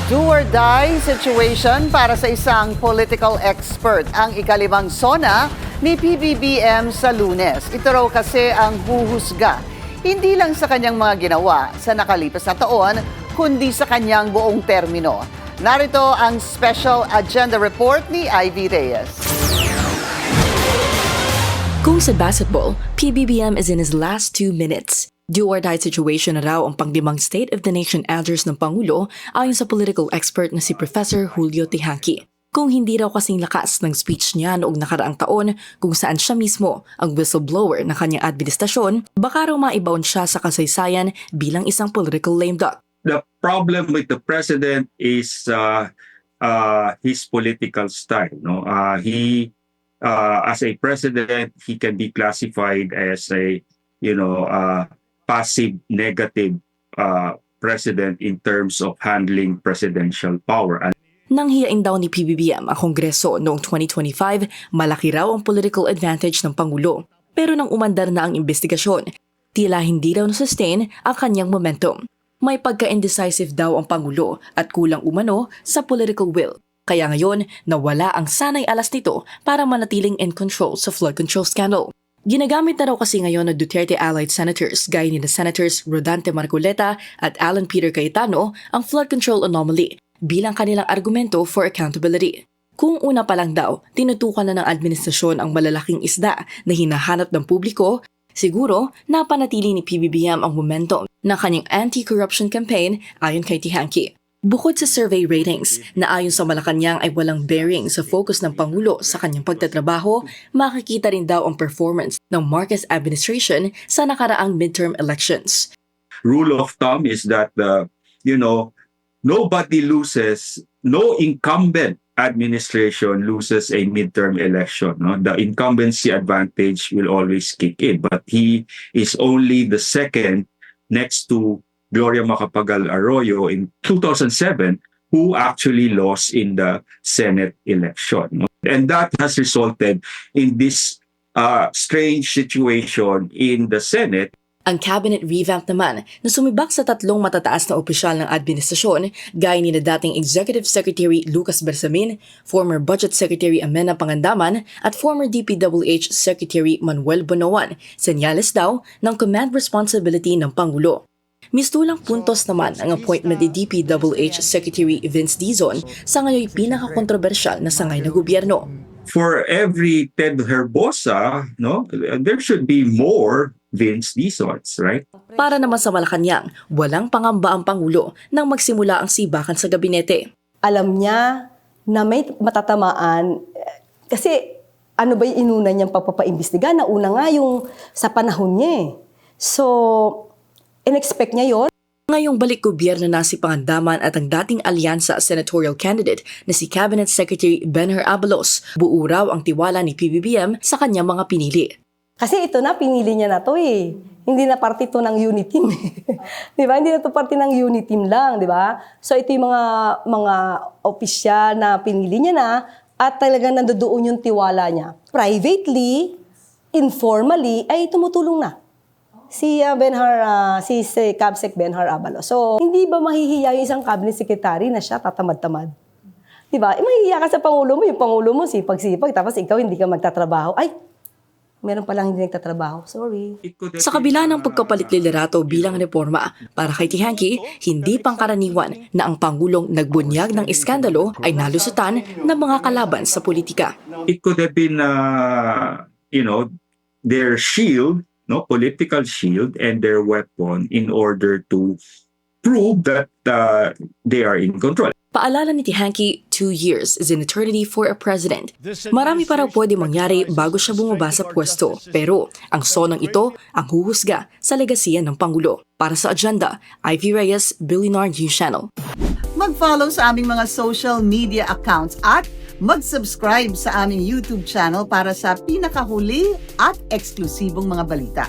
Do or die situation para sa isang political expert ang ikalimang SONA ni PBBM sa Lunes. Ito raw kasi ang huhusga, hindi lang sa kanyang mga ginawa sa nakalipas na taon, kundi sa kanyang buong termino. Narito ang special agenda report ni Ivy Reyes. Kung sa basketball, PBBM is in his last 2 minutes. Do or die situation na raw ang panglimang State of the Nation address ng Pangulo ayon sa political expert na si Professor Julio Teehankee. Kung hindi raw kasing lakas ng speech niya noong nakaraang taon kung saan siya mismo ang whistleblower ng kanyang administrasyon, baka raw maibaon siya sa kasaysayan bilang isang political lame duck. The problem with the president is his political style. No, he as a president, he can be classified as a passive negative president in terms of handling presidential power. Nang hiyain daw ni PBBM ang Kongreso noong 2025, malaki raw ang political advantage ng Pangulo. Pero nang umandar na ang investigasyon, tila hindi raw na-sustain ang kanyang momentum. May pagka-indecisive daw ang Pangulo at kulang umano sa political will. Kaya ngayon, nawala ang sanay alas nito para manatiling in control sa flood control scandal. Ginagamit na raw kasi ngayon ng Duterte-allied senators gaya ni Senators Rodante Marcoleta at Alan Peter Cayetano ang flood control anomaly bilang kanilang argumento for accountability. Kung una pa lang daw, tinutukan na ng administrasyon ang malalaking isda na hinahanap ng publiko, siguro napanatili ni PBBM ang momentum ng kanyang anti-corruption campaign ayon kay Teehankee. Bukod sa survey ratings na ayon sa Malacanang ay walang bearing sa focus ng Pangulo sa kanyang pagtatrabaho, makikita rin daw ang performance ng Marcos administration sa nakaraang midterm elections. Rule of thumb is that nobody loses, no incumbent administration loses a midterm election. No? The incumbency advantage will always kick in, but he is only the second next to Gloria Macapagal Arroyo in 2007, who actually lost in the Senate election. And that has resulted in this strange situation in the Senate. Ang cabinet revamp naman na sumibak sa 3 matataas na opisyal ng administrasyon gaya ni na dating Executive Secretary Lucas Bersamin, former Budget Secretary Amena Pangandaman at former DPWH Secretary Manuel Bonoan, senyales daw ng command responsibility ng Pangulo. Mistulang puntos naman ang appointment ni DPWH Secretary Vince Dizon sa ngayon pinaka-kontrobersyal na sangay na gobyerno. For every Ted Herbosa, there should be more Vince Dizons, right? Para naman sa Malacanang, walang pangamba ang Pangulo nang magsimula ang sibakan sa gabinete. Alam niya na may matatamaan kasi ano ba yung inuna niyang pagpapaimbestiga? Nauna nga yung sa panahon niya eh. So, in-expect niya yon. Ngayong balik gobyerno na si Pangandaman at ang dating alyansa senatorial candidate na si Cabinet Secretary Benher Abalos, buo raw ang tiwala ni PBBM sa kanyang mga pinili. Kasi ito na, pinili niya na to eh. Hindi na parte to ng unit team. Di ba? Hindi na to parte ng unit team lang, di ba? So ito yung mga opisyal na pinili niya na at talagang nandoon yung tiwala niya. Privately, informally, ay tumutulong na. Si Cabsec Benhar Abalos. So, hindi ba mahihiya yung isang cabinet secretary na siya tatamad-tamad? Diba? Mahihiya ka sa Pangulo mo, yung Pangulo mo sipag-sipag, tapos ikaw hindi ka magtatrabaho. Ay, meron palang hindi nagtatrabaho. Sorry. Sa kabila ng pagkapalit liderato bilang reforma, para kay Teehankee, hindi pangkaraniwan na ang Pangulong nagbunyag ng iskandalo ay nalusutan ng mga kalaban sa politika. It could have been, their shield, political shield and their weapon in order to prove that they are in control. Paalala ni Teehankee, 2 years is an eternity for a president. Marami pa raw pwede mangyari bago siya bumaba sa pwesto. Pero ang sonang ito ang huhusga sa legasiyan ng Pangulo. Para sa agenda, Ivy Reyes, Billionaire News Channel. Mag-follow sa aming mga social media accounts at mag-subscribe sa aming YouTube channel para sa pinakahuli at eksklusibong mga balita.